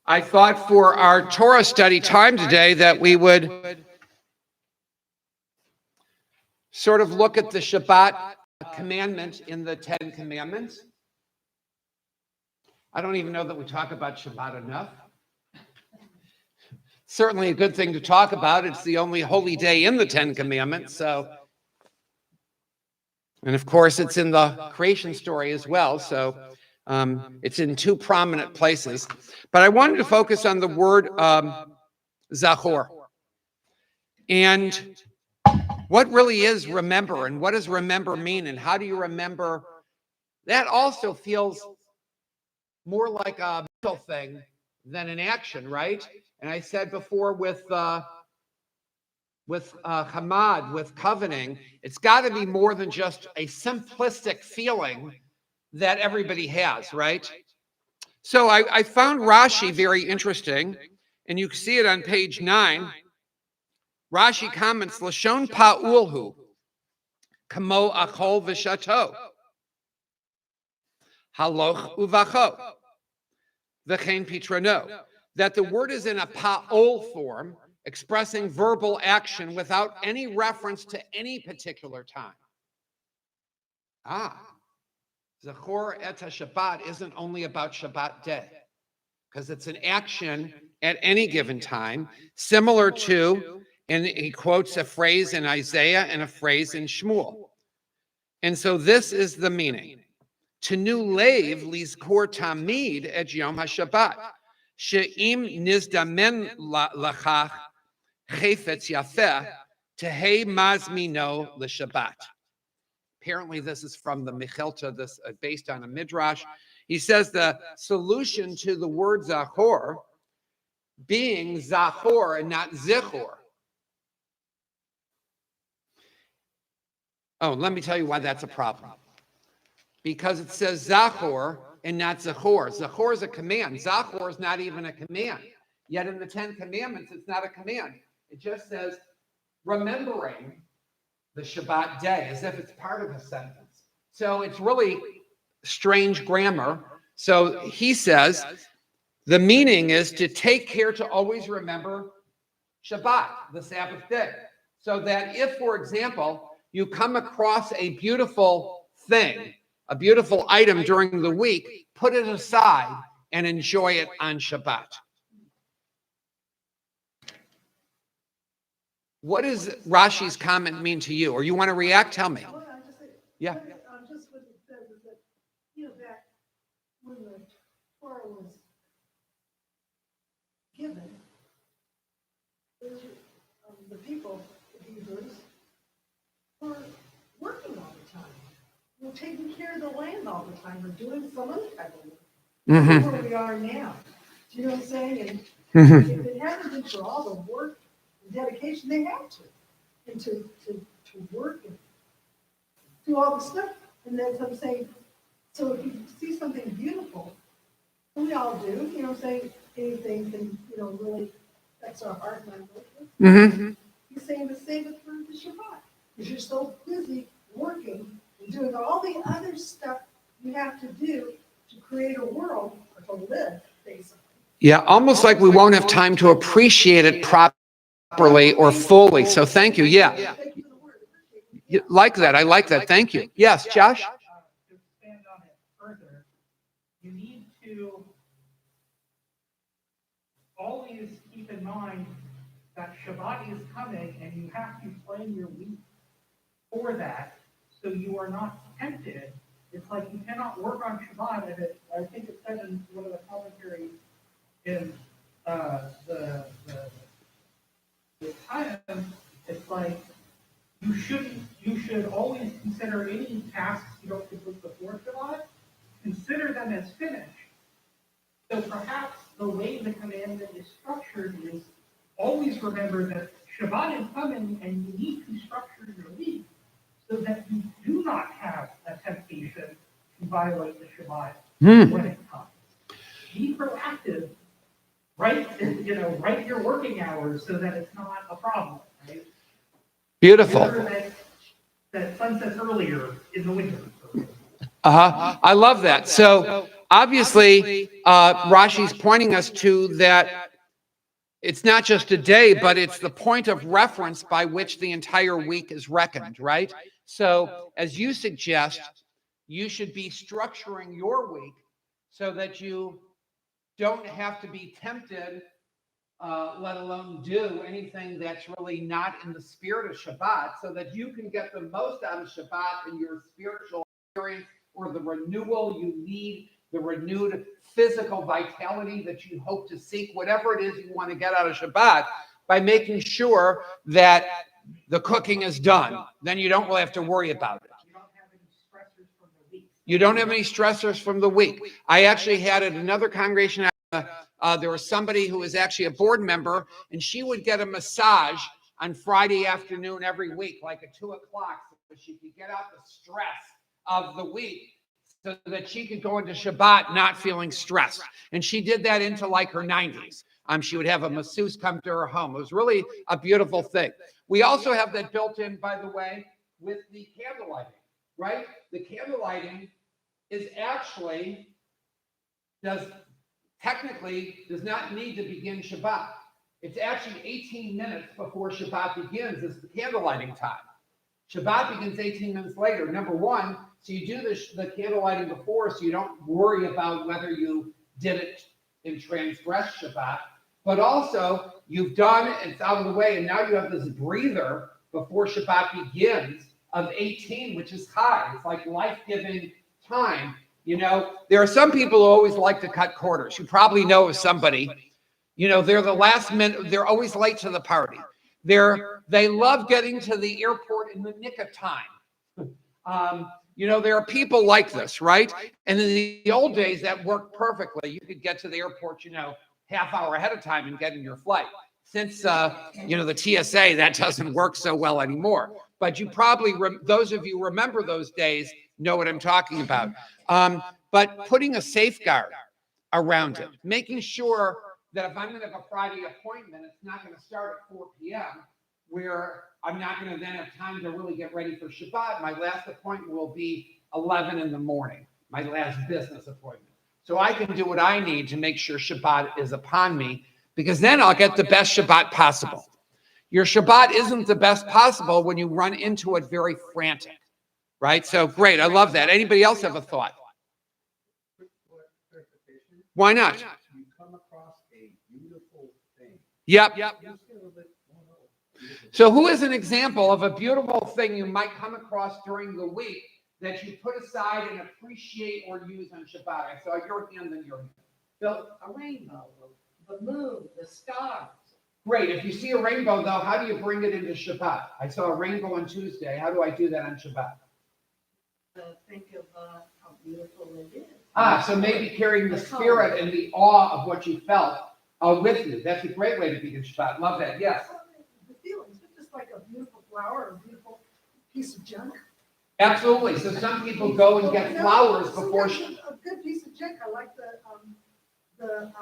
I thought for our Torah study time today that we would sort of look at the Shabbat commandment in the 10 Commandments. I don't even know that we talk about Shabbat enough. Certainly a good thing to talk about. It's the only holy day in the 10 Commandments. So, and of course, it's in the creation story as well. So it's in two prominent places. But I wanted to focus on the word Zachor. And what really is remember, and what does remember mean, and how do you remember? That also feels more like a mental thing than an action, right? And I said before with Hamad, with covenanting, it's got to be more than just a simplistic feeling that everybody has, right? So I found Rashi very interesting, and you can see it on page 9. Rashi comments, Lashon pa'ulhu, kamo achol v'shato, haloch uvacho, v'chein pitrano. That the word is in a pa'ol form, expressing verbal action without any reference to any particular time. Zachor et Shabbat isn't only about Shabbat day, because it's an action at any given time, similar to, and he quotes a phrase in Isaiah and a phrase in Shmuel. And so this is the meaning. Tenu leiv lizkor tamid et yom HaShabbat, she'im nizdamen lachach chefetz yafeh tehei mazmino l'Shabbat. Apparently, this is from the Mechilta, this based on a midrash. He says the solution to the word Zachor being Zachor and not Zichor. Oh, let me tell you why that's a problem. Because it says Zachor and not Zachor. Zachor is a command. Zachor is not even a command. Yet in the 10 Commandments, it's not a command. It just says remembering the Shabbat day, as if it's part of a sentence. So it's really strange grammar. So he says the meaning is to take care to always remember Shabbat, the Sabbath day. So that if, for example, you come across a beautiful thing, a beautiful item during the week, put it aside and enjoy it on Shabbat. What does Rashi's comment mean to you? Or you want to react? Tell me. Yeah. Just what it says is that, back when the Torah was given, the people, the Hebrews, were working all the time. We're taking care of the land all the time. We're doing some other type of work. That's where we are now. Do you know what I'm saying? And if it hadn't been for all the work, dedication they have to, and to work and do all the stuff. And that's what I'm saying. So if you see something beautiful, we all do, what I'm saying, anything can, really affects our heart and our emotions. He's saying to save it for the Shabbat, because you're so busy working and doing all the other stuff you have to do to create a world or to live, basically. Yeah, almost like we won't have time to appreciate it properly or fully. So thank you. Yeah. You like that. I like that. Thank you. Yes, Josh? To expand on it further, you need to always keep in mind that Shabbat is coming and you have to plan your week for that so you are not tempted. It's like you cannot work on Shabbat. And I think it said in one of the commentaries in the time, it's like you should always consider any tasks you don't complete before Shabbat, consider them as finished. So perhaps the way the commandment is structured is always remember that Shabbat is coming and you need to structure your week so that you do not have a temptation to violate the Shabbat when it comes. Be proactive. Write your working hours so that it's not a problem, right? Beautiful. That sunsets earlier in the winter. I love that. So obviously, Rashi's pointing us to that it's not just a day, but it's the point of reference by which the entire week is reckoned, right? So, as you suggest, you should be structuring your week so that you don't have to be tempted, let alone do anything that's really not in the spirit of Shabbat, so that you can get the most out of Shabbat in your spiritual experience, or the renewal you need, the renewed physical vitality that you hope to seek, whatever it is you want to get out of Shabbat, by making sure that the cooking is done. Then you don't really have to worry about it. You don't have any stressors from the week. You don't have any stressors from the week. I actually had at another congregation, there was somebody who was actually a board member, and she would get a massage on Friday afternoon every week, like at 2 o'clock, so she could get out the stress of the week, so that she could go into Shabbat not feeling stressed. And she did that into like her 90s. She would have a masseuse come to her home. It was really a beautiful thing. We also have that built in, by the way, with the candle lighting, right? The candle lighting is actually technically does not need to begin Shabbat. It's actually 18 minutes before Shabbat begins is the candle lighting time. Shabbat begins 18 minutes later. Number one, so you do the candle lighting before, so you don't worry about whether you did it in transgress Shabbat. But also, you've done it's out of the way, and now you have this breather before Shabbat begins of 18, which is high. It's like life-giving time. You know, there are some people who always like to cut corners. You probably know of somebody. You know, they're the last minute. They're always late to the party. They love getting to the airport in the nick of time. You know, there are people like this, right? And in the old days, that worked perfectly. You could get to the airport, you know, half hour ahead of time and get in your flight. Since, you know, the TSA, that doesn't work so well anymore. But you probably, those of you remember those days, know what I'm talking about. But putting a safeguard around it, making sure that if I'm going to have a Friday appointment, it's not going to start at 4 p.m., where I'm not going to then have time to really get ready for Shabbat. My last appointment will be 11 in the morning, my last business appointment. So I can do what I need to make sure Shabbat is upon me, because then I'll get the best Shabbat possible. Your Shabbat isn't the best possible when you run into it very frantic, right? So great, I love that. Anybody else have a thought? Why not? You come across a beautiful thing. Yep. So who is an example of a beautiful thing you might come across during the week that you put aside and appreciate or use on Shabbat? I saw your hand and your hand. Bill? A rainbow, the moon, the stars. Great. If you see a rainbow, though, how do you bring it into Shabbat? I saw a rainbow on Tuesday. How do I do that on Shabbat? Think of how beautiful it is. So maybe carrying the spirit and the awe of what you felt with you. That's a great way to begin Shabbat. Love that. Yes. The feelings, just like a beautiful flower or a beautiful piece of junk. Absolutely. So some people go and get flowers before. A good piece of junk. I like the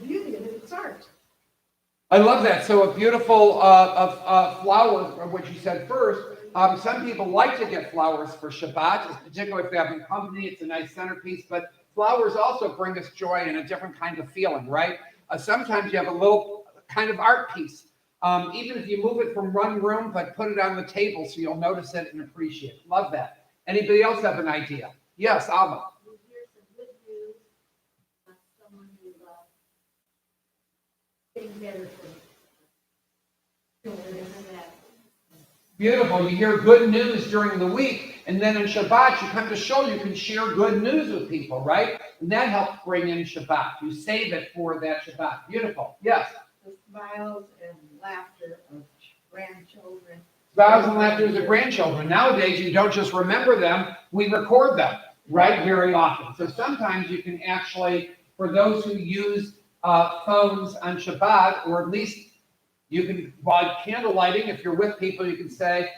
beauty of it. It's art. I love that. So a beautiful flower, what you said first. Some people like to get flowers for Shabbat, particularly if they're having company. It's a nice centerpiece. But flowers also bring us joy and a different kind of feeling, right? Sometimes you have a little kind of art piece. Even if you move it from one room, but put it on the table so you'll notice it and appreciate it. Love that. Anybody else have an idea? Yes, Alma. We'll hear some good news from someone who getting better for that. Beautiful. You hear good news during the week, and then in Shabbat, you come to show you can share good news with people, right? And that helps bring in Shabbat. You save it for that Shabbat. Beautiful. Yes. The smiles and laughter of grandchildren. Smiles and laughter of grandchildren. Nowadays, you don't just remember them, we record them, right? Very often. So sometimes you can actually, for those who use phones on Shabbat, or at least you can, while candle lighting, if you're with people, you can say,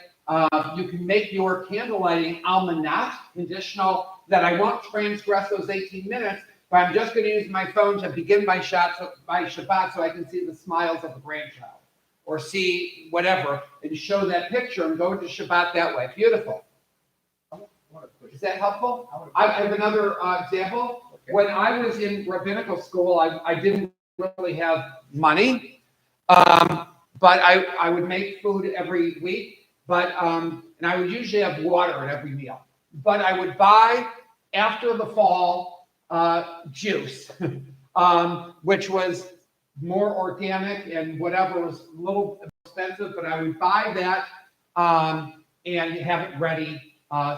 you can make your candle lighting almanach, conditional, that I won't transgress those 18 minutes, but I'm just going to use my phone to begin my Shabbat so I can see the smiles of a grandchild, or see whatever, and show that picture and go into Shabbat that way. Beautiful. I want to push that helpful? I have another example. Okay. When I was in rabbinical school, I didn't really have money, but I would make food every week, and I would usually have water at every meal. But I would buy, after the fall, juice, which was more organic and whatever was a little expensive, but I would buy that and have it ready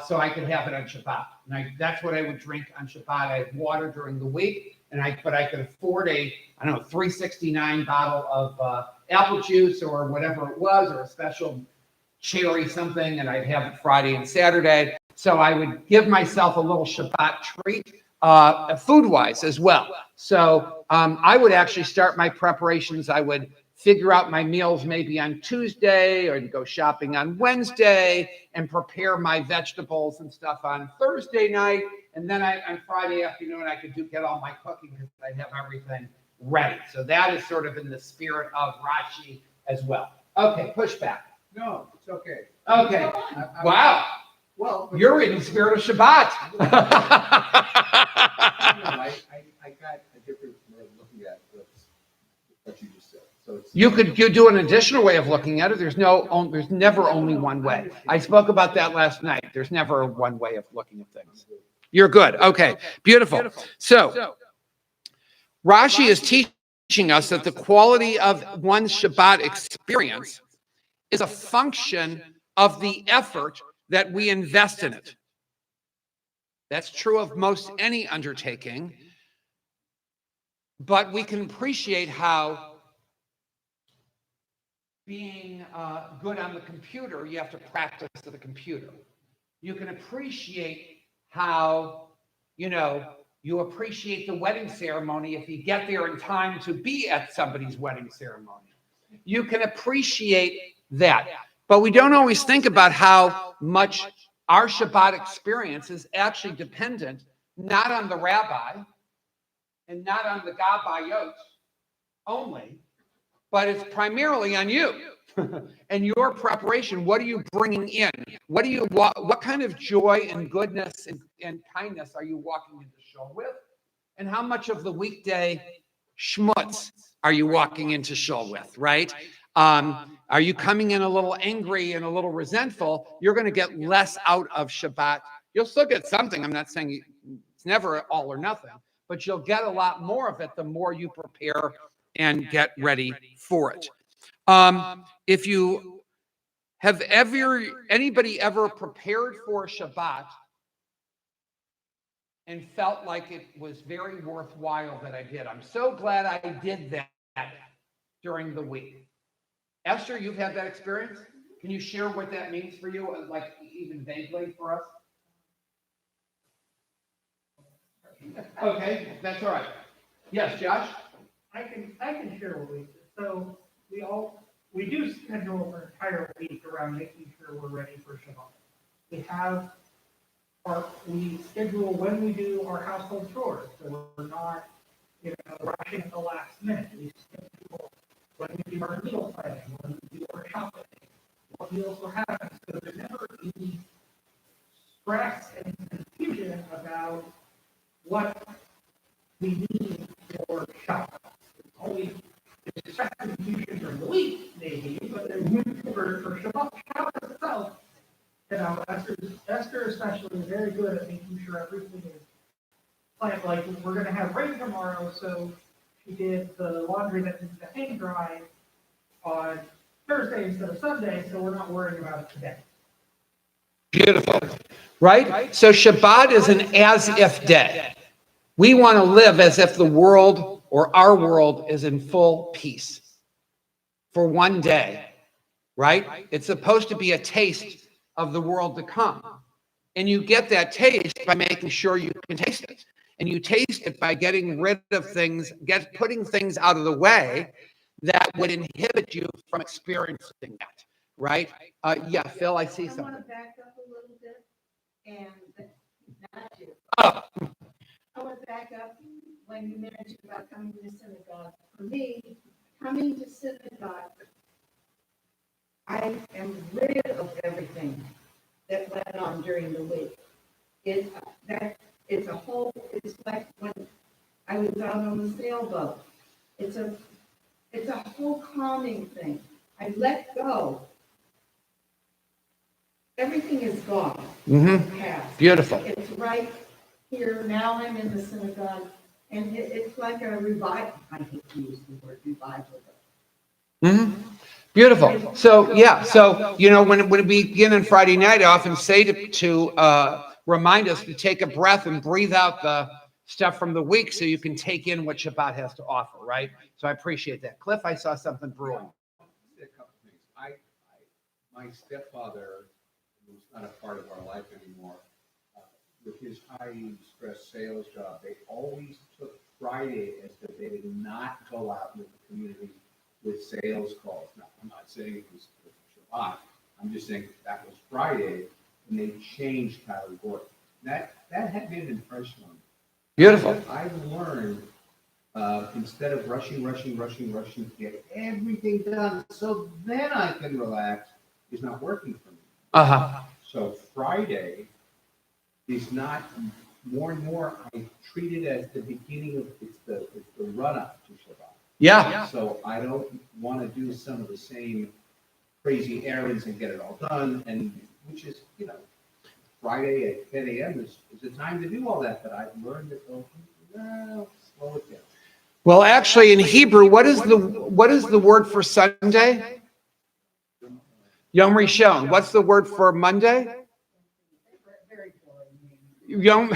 so I could have it on Shabbat. And that's what I would drink on Shabbat. I had water during the week, but I could afford a, I don't know, $3.69 bottle of apple juice or whatever it was, or a special cherry something, and I'd have it Friday and Saturday. So I would give myself a little Shabbat treat, food-wise as well. So I would actually start my preparations. I would figure out my meals maybe on Tuesday, or go shopping on Wednesday, and prepare my vegetables and stuff on Thursday night. And then on Friday afternoon, I could get all my cooking because I'd have everything ready. So that is sort of in the spirit of Rashi as well. Okay, pushback. No, it's okay. Okay. I- Wow. Well. You're in the spirit of Shabbat. I got a different way of looking at what you just said. So it's. You do an additional way of looking at it. There's never only one way. I spoke about that last night. There's never one way of looking at things. You're good. Okay, beautiful. So Rashi is teaching us that the quality of one's Shabbat experience is a function of the effort that we invest in it. That's true of most any undertaking, but we can appreciate how being good on the computer, you have to practice to the computer. You can appreciate how, you appreciate the wedding ceremony if you get there in time to be at somebody's wedding ceremony. You can appreciate that. But we don't always think about how much our Shabbat experience is actually dependent not on the rabbi and not on the Gabbayot only, but it's primarily on you and your preparation. What are you bringing in? What kind of joy and goodness and kindness are you walking into Shul with? And how much of the weekday schmutz are you walking into Shul with, right? Are you coming in a little angry and a little resentful? You're going to get less out of Shabbat. You'll still get something. I'm not saying it's never all or nothing, but you'll get a lot more of it the more you prepare and get ready for it. If you have anybody ever prepared for Shabbat and felt like it was very worthwhile that I did, I'm so glad I did that during the week. Esther, you've had that experience? Can you share what that means for you, like even vaguely for us? Okay, that's all right. Yes, Josh? I can share what we do. So we do schedule our entire week around making sure we're ready for Shabbat. We schedule when we do our household chores, so we're not, rushing at the last minute. We schedule when we do our meal planning, when we do our shopping, what meals we're having, so there's never any stress and confusion about what we need for Shabbat. It's always stress and confusion during the week, maybe, but for Shabbat itself, Esther especially is very good at making sure everything is planned. Like, we're going to have rain tomorrow, so she did the laundry that needs to hang dry on Thursday instead of Sunday, so we're not worrying about it today. Beautiful, right? So Shabbat is an as-if day. We want to live as if the world or our world is in full peace for one day, right? It's supposed to be a taste of the world to come. And you get that taste by making sure you can taste it. And you taste it by getting rid of things, putting things out of the way that would inhibit you from experiencing that, right? Yeah, Phil, I see I something. want to back up a little bit, and not you. Oh. I want to back up when you mentioned about coming to synagogue. For me, coming to synagogue, I am rid of everything that went on during the week. It's a whole, it's like when I was out on the sailboat. It's a whole calming thing. I let go. Everything is gone. Past. Beautiful. It's right here. Now I'm in the synagogue, and it's like a revival. I hate to use the word revival. Beautiful. So yeah. So when we begin on Friday night, I often say to remind us to take a breath and breathe out the stuff from the week, so you can take in what Shabbat has to offer. Right. So I appreciate that. Cliff, I saw something brewing. A couple things. My stepfather, who's not a part of our life anymore, with his high stress sales job, they always took Friday as the day to not go out with the community with sales calls. Now, I'm not saying it was Shabbat. I'm just saying that was Friday, and they changed how we worked. That had been an impression on me. Beautiful. I've learned instead of rushing to get everything done, so then I can relax, is not working for me. So Friday is not, more and more I treat it as the beginning of, it's the run up to Shabbat. Yeah. So I don't want to do some of the same crazy errands and get it all done, and which is, Friday at 10 a.m. is the time to do all that, but I've learned to go, well, slow it down. Well, actually, in Hebrew, what is the word for Sunday? Yom Rishon. What's the word for Monday? Yom.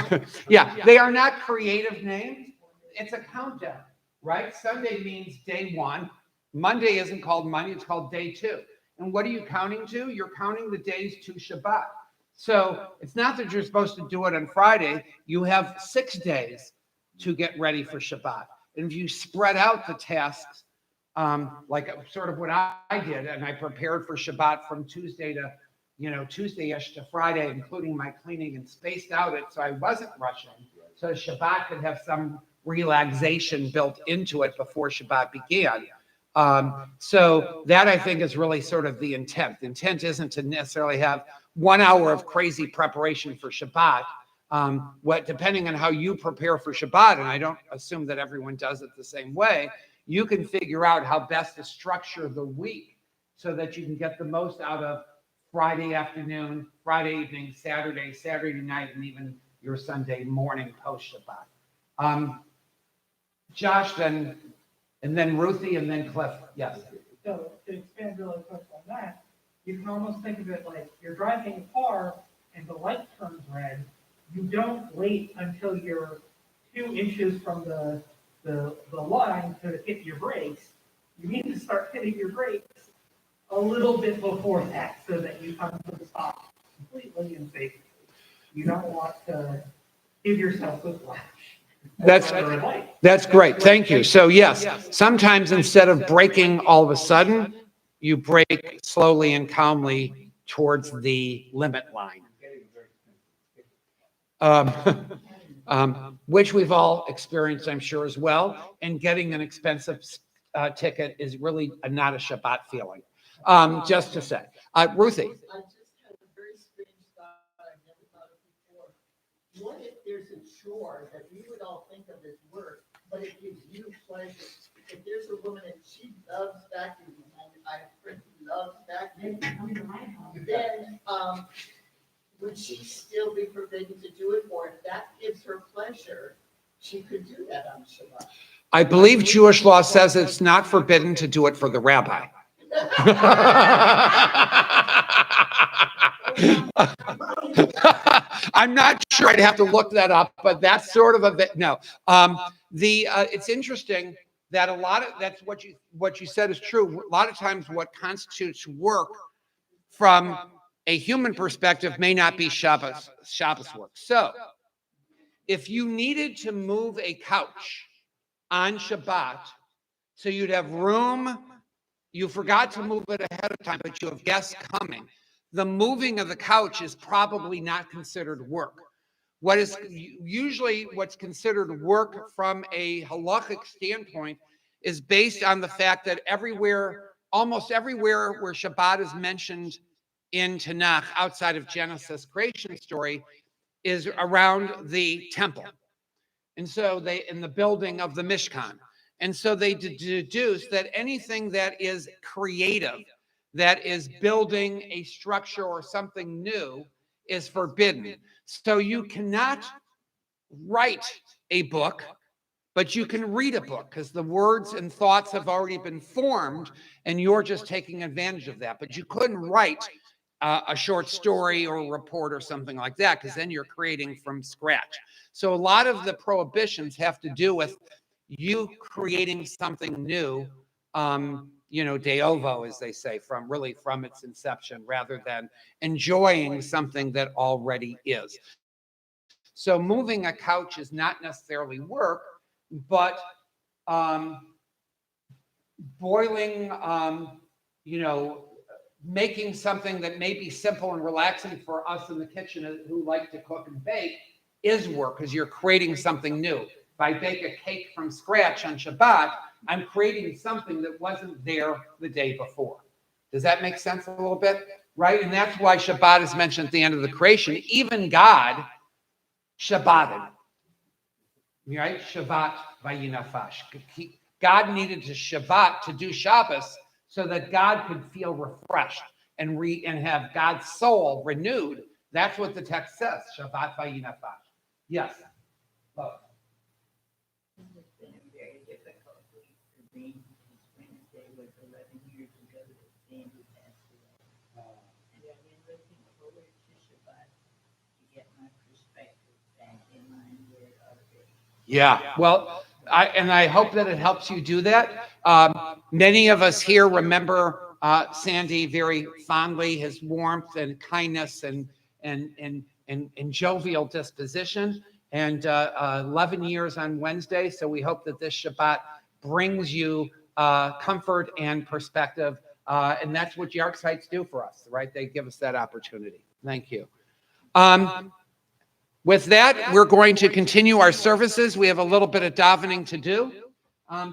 Yeah, they are not creative names. It's a countdown, right? Sunday means day one. Monday isn't called Monday; it's called day two. And what are you counting to? You're counting the days to Shabbat. So it's not that you're supposed to do it on Friday. You have 6 days to get ready for Shabbat. And if you spread out the tasks, like sort of what I did, and I prepared for Shabbat from Tuesday to, Tuesday-ish to Friday, including my cleaning, and spaced out it so I wasn't rushing. So Shabbat could have some relaxation built into it before Shabbat began. So that, I think, is really sort of the intent. The intent isn't to necessarily have 1 hour of crazy preparation for Shabbat. Depending on how you prepare for Shabbat, and I don't assume that everyone does it the same way, you can figure out how best to structure the week so that you can get the most out of Friday afternoon, Friday evening, Saturday night, and even your Sunday morning post Shabbat. Josh, and then Ruthie, and then Cliff. Yes. So to expand really quick on that, you can almost think of it like you're driving a car and the light turns red. You don't wait until you're 2 inches from the line to hit your brakes. You need to start hitting your brakes a little bit before that so that you come to the stop completely and safely. You don't want to give yourself whiplash. That's great. Thank you. So yes, sometimes instead of braking all of a sudden, you brake slowly and calmly towards the limit line. Which we've all experienced, I'm sure, as well. And getting an expensive ticket is really not a Shabbat feeling. Just to say, Ruthie. I just had a very strange thought I've never thought of before. What if there's a chore that we would all think of as work, but it gives you pleasure? If there's a woman and she loves vacuuming, I have a friend who loves vacuuming, then would she still be forbidden to do it? Or if that gives her pleasure, she could do that on Shabbat? I believe Jewish law says it's not forbidden to do it for the rabbi. I'm not sure. I'd have to look that up, but that's sort of a bit. No, it's interesting that that's what you said is true. A lot of times, what constitutes work from a human perspective may not be Shabbos work. So, if you needed to move a couch on Shabbat, so you'd have room. You forgot to move it ahead of time, but you have guests coming. The moving of the couch is probably not considered work. What's considered work from a halachic standpoint is based on the fact that almost everywhere where Shabbat is mentioned in Tanakh, outside of Genesis creation story, is around the temple. And so in the building of the Mishkan. And so they deduce that anything that is creative, that is building a structure or something new, is forbidden. So you cannot write a book, but you can read a book because the words and thoughts have already been formed and you're just taking advantage of that. But you couldn't write a short story or a report or something like that because then you're creating from scratch. So a lot of the prohibitions have to do with you creating something new, de ovo, as they say, from its inception, rather than enjoying something that already is. So moving a couch is not necessarily work, but boiling, making something that may be simple and relaxing for us in the kitchen who like to cook and bake is work because you're creating something new. If I bake a cake from scratch on Shabbat, I'm creating something that wasn't there the day before. Does that make sense a little bit? Right? And that's why Shabbat is mentioned at the end of the creation. Even God Shabbated. Right? Shabbat vayinafash. God needed to Shabbat to do Shabbos so that God could feel refreshed and have God's soul renewed. That's what the text says. Shabbat vayinafash. Yes. Love. It's been very difficult for me since Wednesday was 11 years ago that Sandy passed away. And I've been looking forward to Shabbat to get my perspective back in line where it ought to be. Yeah. Well, I hope that it helps you do that. Many of us here remember Sandy very fondly, his warmth and kindness and jovial disposition. And 11 years on Wednesday. So we hope that this Shabbat brings you comfort and perspective. And that's what Yark sites do for us, right? They give us that opportunity. Thank you. With that, we're going to continue our services. We have a little bit of davening to do. So